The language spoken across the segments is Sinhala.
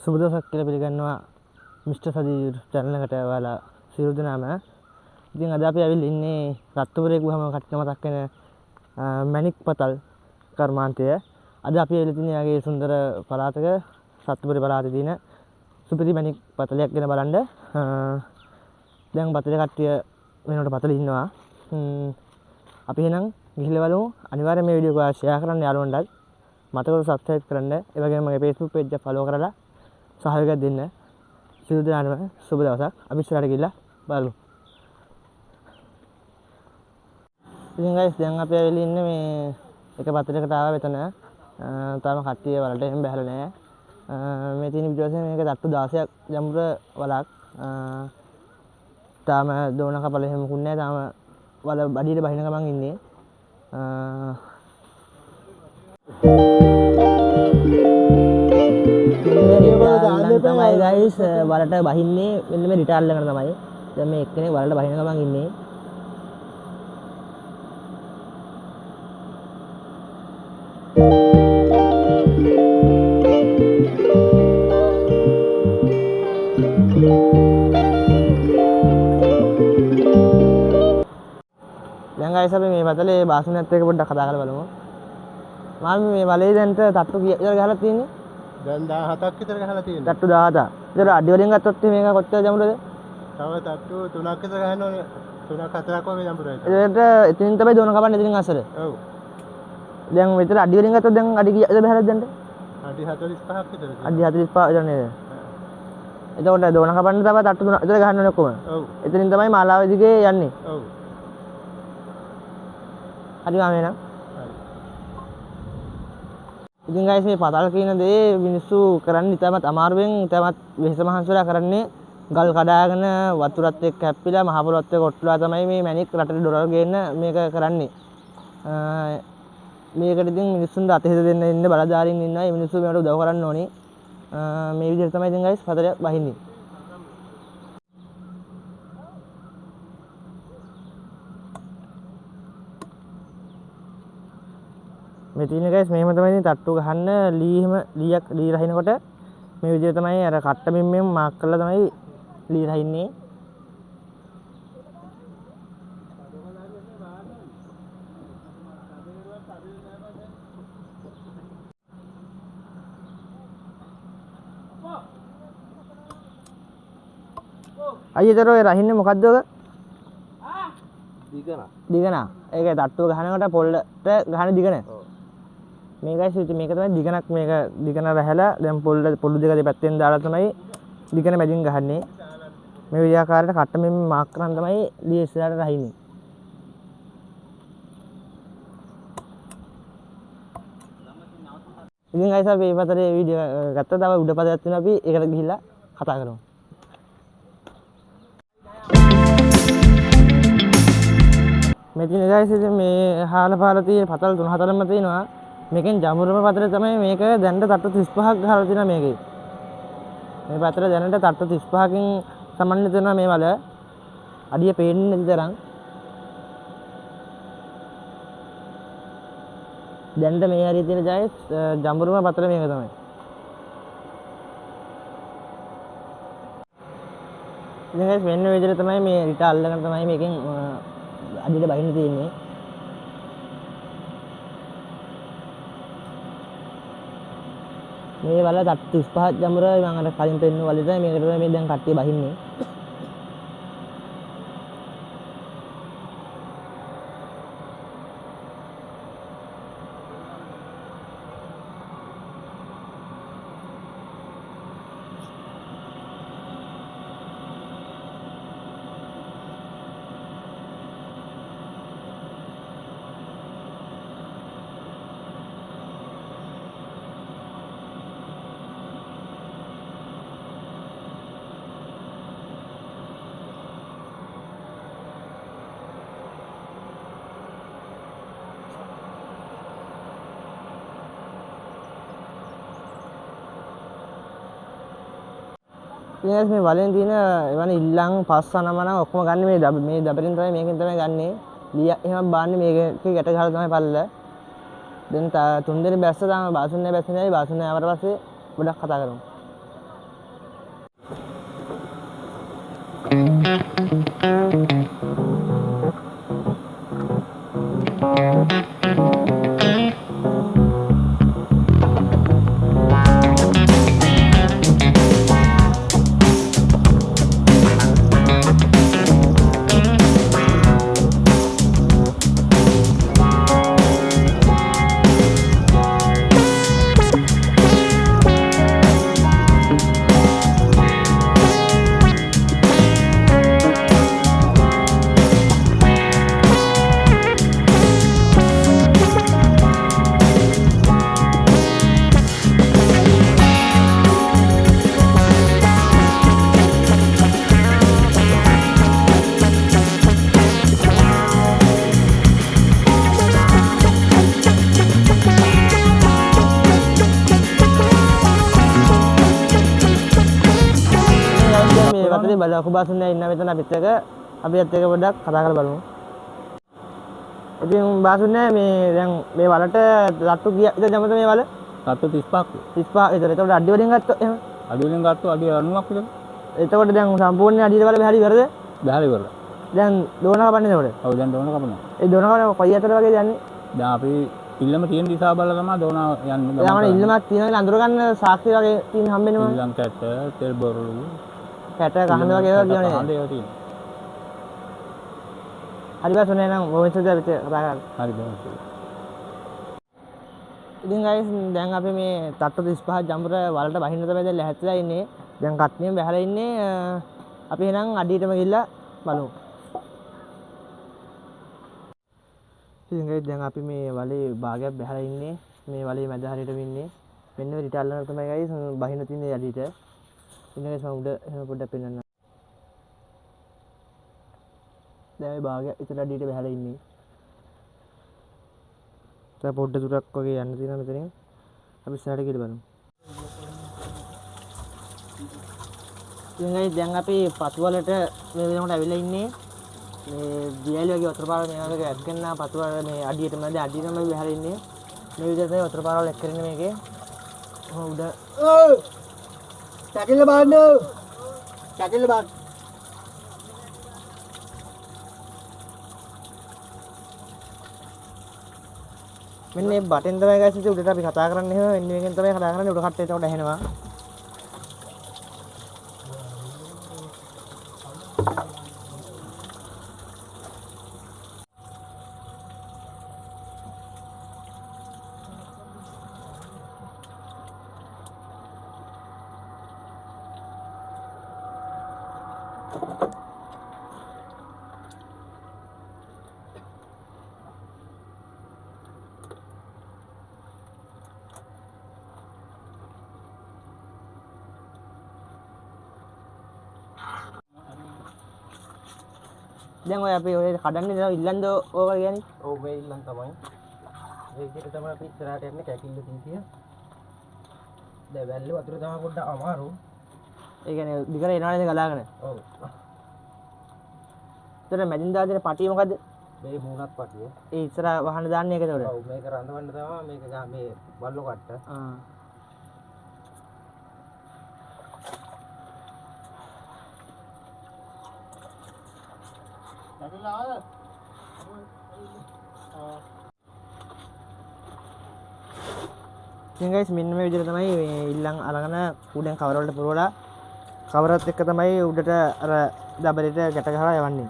සුබ දවසක් කියලා පිළිගන්නවා මිස්ටර් සදී YouTube channel එකට ඔයාලා සියලු දෙනාම. ඉතින් අද අපි ඇවිල්ලා ඉන්නේ රත්තුපුරේ ගුවම කට්ටිය මතක් වෙන මැණික් පතල් කර්මාන්තය. අද අපි ඇවිල්ලා තින්නේ යාගේ සුන්දර පළාතක රත්තුපුරේ පළාතේ තියෙන සුපිරි මැණික් පතලයක් ගැන බලන්න. දැන් පතලේ කට්ටිය වෙනකොට පතලේ ඉන්නවා. අපි එහෙනම් ගිහිල්ලා බලමු. අනිවාර්යයෙන් මේ වීඩියෝ එක ෂෙයා කරන්න යාළුවන්ටත්. මතකව subscribe කරන්න. ඒ වගේම මගේ Facebook page එක follow කරලා සහයෝගයක් දෙන්න. සියලු දෙනාටම සුබ දවසක්. අපි ඉස්සරහට ගිහිල්ලා බලමු. ඉතින් guys දැන් අපි ඇවිල්ලා ඉන්නේ මේ එක පතලයකට ආවා මෙතන. තාම කට්ටිය වලට එහෙම බහලා නැහැ. මේ තියෙන විදිහට මේක තට්ටු 16ක් ජම්බුර වලක්. තාම දෝන කපල එහෙම මුකුත් නැහැ. තාම වල බඩියට බහින ගමන් ඉන්නේ. තමයි ගයිස් වලට බහින්නේ මෙන්න මේ රිටාල් එකකට තමයි. දැන් මේ එක්කෙනෙක් වලට බහින ගමන් ඉන්නේ. දැන් ගයිස් අපි මේ පතලේ බාසුණත් එක්ක පොඩ්ඩක් කතා කරලා බලමු. මාමි මේ වලේ දැන්ට තට්ටු කීයක් විතර ගහලා තියෙන්නේ? දැන් 17ක් විතර ගහලා තියෙනවා. තට්ටු 17ක්. ඒතර අඩි වලින් ගත්තොත් මේක කොච්චර ජම්බුරද? තව තට්ටු 3ක් විතර ගහන්න ඕනේ. 3ක් 4ක් වගේ ජම්බුරයි. ඒකට එතනින් තමයි දෝන කපන්නේ එතනින් අසර. ඔව්. දැන් මෙතන අඩි වලින් ගත්තොත් දැන් අඩි කීයද බහැරද දැන්ට? අඩි 45ක් විතර. අඩි 45 විතර නේද? එතකොට දෝන කපන්න තව තට්ටු 3 විතර ගහන්න ඕනේ ඔක්කොම. ඔව්. එතනින් තමයි මාලාව දිගේ යන්නේ. ඔව්. හරි ගානේ නම්. ඉතින් guys මේ පතල් කියන දේ මිනිස්සු කරන්නේ ඉතාමත් අමාරුවෙන් ඉතාමත් වෙහෙස මහන්සිලා කරන්නේ ගල් කඩාගෙන වතුරත් එක්ක හැප්පිලා මහ පොළොත් එක්ක ඔට්ටුලා තමයි මේ මැණික් රටට ඩොලර් ගේන්න මේක කරන්නේ. මේකට ඉතින් මිනිස්සුන්ට අතහිත දෙන්න ඉන්න බලධාරීන් ඉන්නවා. මේ මිනිස්සු මේකට උදව් කරන්න ඕනේ. මේ විදිහට තමයි ඉතින් guys පතල වහින්නේ. මේ තියෙන guys මෙහෙම තමයි ඉතින් තට්ටු ගහන්න ලී රහිනකොට මේ විදිහට තමයි අර කට්ට බිම්මෙන් මාක් කරලා තමයි ලී රහින්නේ. අයියතර ඔය රහින්නේ මොකද්ද ඔක? දිගනා. ඒක තට්ටු ගහනකොට පොල්ලට ගහන දිගන. මේ guys ඉතින් මේක තමයි දිගනක් මේක දිගන රැහැලා දැන් පොල්ලු දෙක දෙපැත්තෙන් දාලා තමයි දිගන මැදින් ගහන්නේ. මේ විදිහාකාරයට කට්ට මෙන්න මාක් කරන් තමයි ලී ඉස්සරහට රහින්නේ. ඉතින් guys අපි මේ පතරේ වීඩියෝ ගත්තා. තව උඩ පදයක් තියෙනවා අපි ඒකට ගිහිල්ලා කතා කරමු. මේ තියෙන guys ඉතින් මේ හාල පාල තියෙන පතල් 3-4ම තියෙනවා. මේකෙන් ජමුරුම පතර තමයි මේක දැනට තට්ටු 35ක් ගහලා තියෙනවා මේකේ. මේ පතර දැනට තට්ටු 35කින් සමන්විත වෙනවා මේ වල. අඩිය පේන්නේ නැති තරම්. දැනට මේ හරිය තියෙන guys ජමුරුම පතර මේක තමයි. ඉතින් guys මෙන්න මේ විදිහට තමයි මේ රිට අල්ලගෙන තමයි මේකෙන් අඩියට බහින්න තියෙන්නේ. මේ වල තට්ටු 35 ජමුර මම අර කලින් පෙන්නු වලට මේකට මේ දැන් කට්ටිය බහින්නේ. ඉතින් මේ වලෙන් තියෙන එවන ඉල්ලන් පස්සනම නම් ඔක්කොම ගන්න මේ දබරින් තමයි මේකෙන් තමයි ගන්නෙ. ලිය එහෙම බාන්නේ මේකේ ගැට ගහලා තමයි පල්ල. දැන් තුන් දෙනෙක් බැස්ස තාම බාසුන් නැහැ බැස්සේ නැහැ. බාසුන් නැහැ ආවට පස්සේ ගොඩක් කතා කරමු. මේ වටේ බල කුබාසුන්ලා ඉන්න මෙතන අපිත් එක පොඩ්ඩක් කතා කරලා බලමු. ඉතින් බාසුන්ලා මේ දැන් මේ වලට රට්ටු කීයක් විතර දැම්මද මේ වල? රට්ටු 35ක්. 35 විතර. එතකොට අඩි වලින් ගත්තොත් එහෙම. අඩි වලින් ගත්තොත් අඩි 90ක් විතර. එතකොට දැන් සම්පූර්ණ අඩියට වල බහැරි ඉවරද? බහැරි ඉවරයි. දැන් දෝන කපන්නේ එතකොට? ඔව් දැන් දෝන කපනවා. ඒ දෝන කපන කොයි අතර වගේද යන්නේ? දැන් අපි ඉල්ලම තියෙන දිශාව බලලා තමයි දෝන යන්නේ. යාමනේ ඉල්ලමක් තියෙනවා කියලා අඳුර ගන්න සාක්ෂි වගේ තියෙන හම්බෙන්නේ මොනවද? ඊළඟ කැට, තෙල් බොරළු, කැට කහඳ වගේ ඒවා කියවනේ. කහඳ ඒවා තියෙනවා. හරි බාසුනේ නම් මොකද අපිට කතා කරන්නේ. හරි බෑ. ඉතින් guys දැන් අපි මේ තට්ටු 35 ජම්බුර වලට බහින්න තමයි දැන් ලැහැත්තිලා ඉන්නේ. දැන් කට්නියම බහලා ඉන්නේ. අපි එහෙනම් අඩියටම ගිහිල්ලා බලමු. ඉතින් guys දැන් අපි මේ වලේ භාගයක් බහලා ඉන්නේ. මේ වලේ මැද හරියටම ඉන්නේ. මෙන්න මේ රිටල්ලන තමයි guys බහින්න තියෙන්නේ අඩියට. ඉතින් guys මම උඩ එහෙම පොඩ්ඩක් පෙන්නන්න. දැන් මේ භාගයක් විතර අඩියට බහලා ඉන්නේ. දැන් පොඩ්ඩ දුරක් වගේ යන්න තියෙනවා මෙතනින්. අපි ඉස්සරහට ගිහලා බලමු. ඉතින් guys දැන් අපි පතු වලට මේ වෙනකොට ඇවිල්ලා ඉන්නේ. මේ දියැලි වගේ වතුර පාරවල් මේ වගේ ඇස්කෙන්න පතු වල මේ අඩියටම දැන් අඩියටම බහලා ඉන්නේ. මේ විදිහට තමයි වතුර පාරවල් එක් කරන්නේ මේකේ. ඔහොම උඩ කැකිල්ල බලන්න. කැකිල්ල බලන්න. මෙන්න මේ බටෙන් තමයි guys ඉතින් උඩට අපි කතා කරන්නේ එහෙම මෙන්න මේකෙන් තමයි කතා කරන්නේ උඩ කට්ටේ එතකොට ඇහෙනවා. දැන් ඔය අපි ඔය කඩන්නේ දැන් ඉල්ලන්ද ඕක කියන්නේ? ඔව් මේ ඉල්ලන් තමයි. මේ විදිහට තමයි අපි ඉස්සරහට යන්නේ කැකිල්ල තීතිය. දැන් වැල්ලේ වතුර තමයි පොඩ්ඩක් අමාරු. ඒ කියන්නේ දිගට එනවනේ ගලාගෙන. ඔව්. ඒතර මැදින් දාගෙන පටිය මොකද්ද? මේ මූණත් පටිය. ඒ ඉස්සර වහන්න දාන්නේ ඒකද උඩ? ඔව් මේක රඳවන්න තමයි මේක මේ බල්ලෝ කට්ට. ආ. කැකිල්ල ආවද? ඉතින් guys මෙන්න මේ විදිහට තමයි මේ ඉල්ලන් අරගෙන උඩෙන් කවර වලට පුරවලා කවරත් එක්ක තමයි උඩට අර දබරේට ගැට ගහලා යවන්නේ.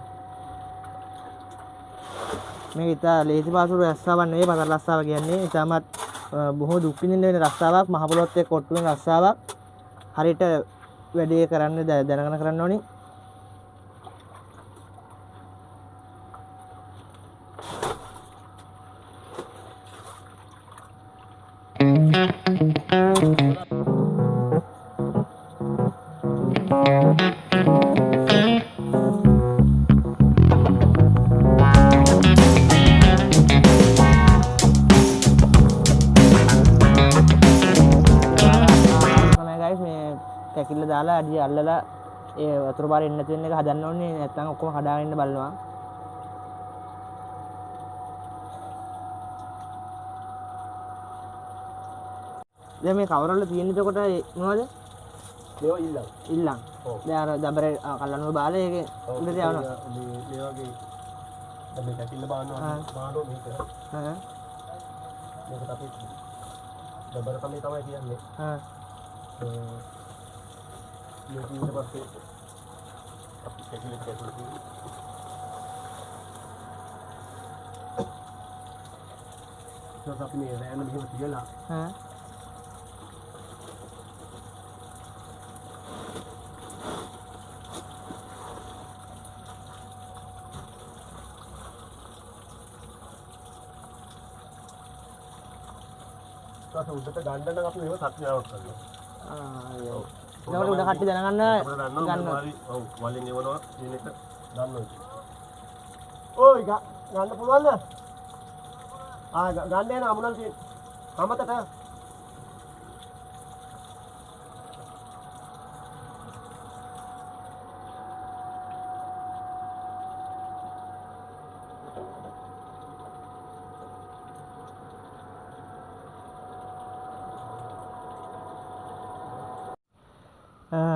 මේක ඉතා ලේසි පාසුරු රස්සාවක් නෙවෙයි පතර රස්සාව කියන්නේ. ඉතාමත් බොහෝ දුක් විඳින්න වෙන රස්සාවක්, මහ පොළොත් එක්ක කොට්ටු වෙන රස්සාවක්. හරියට වැඩේ කරන්න දැනගෙන කරන්න ඕනි. කැකිල්ල දාලා අඩිය අල්ලලා ඒ වතුර පාරේ එන්න තියෙන එක හදන්න ඕනේ නැත්නම් ඔක්කොම කඩාගෙන ඉන්න බලනවා. දැන් මේ කවර වල තියෙන එතකොට මොනවද? මේවා ඉල්ලන්. ඉල්ලන්. ඔව්. දැන් අර දබරේ කල්ලනුව බාලේ ඒකේ උඩට යවනවා. මේ වගේ දැන් මේ කැකිල්ල බානවා මේක. මේකට අපි දබර තමයි කියන්නේ. මේක ඊට පස්සේ අපි කැකිල්ල කැකිල්ල අපි මේ රෑන මෙහෙම තියලා උඩට ගන්න නම් අපි මේව සත්‍යාවක් කරනවා. ඒකට උඩ කට්ටි දැනගන්න ගන්න. ඔව් වලින් එවනවා කියන එක ගන්නවා. ඕයි ගන්න පුළුවන්ද? ගන්න යන අමුණල් තියෙන. අමතට.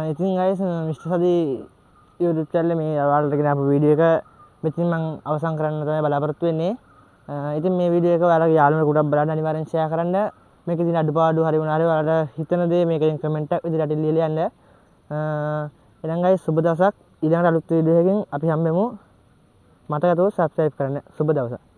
ඉතින් ගයිස් මිස්ටර් සදී YouTube channel මේ ඔයාලට ගෙන ආපු වීඩියෝ එක මෙතනින් මම අවසන් කරන්න තමයි බලාපොරොත්තු වෙන්නේ. ඉතින් මේ වීඩියෝ එක ඔයාලගේ යාළුවන්ට ගොඩක් බලන්න අනිවාර්යෙන් ෂෙයා කරන්න. මේකේ තියෙන අඩුපාඩු හරි වුණා හරි ඔයාලට හිතන දේ මේකෙන් කමෙන්ට් එකක් විදිහට ලියලා යන්න. එහෙනම් ගයිස් සුබ දවසක්. ඊළඟට අලුත් වීඩියෝ එකකින් අපි හම්බෙමු. මතක තෝ subscribe කරන්න. සුබ දවසක්.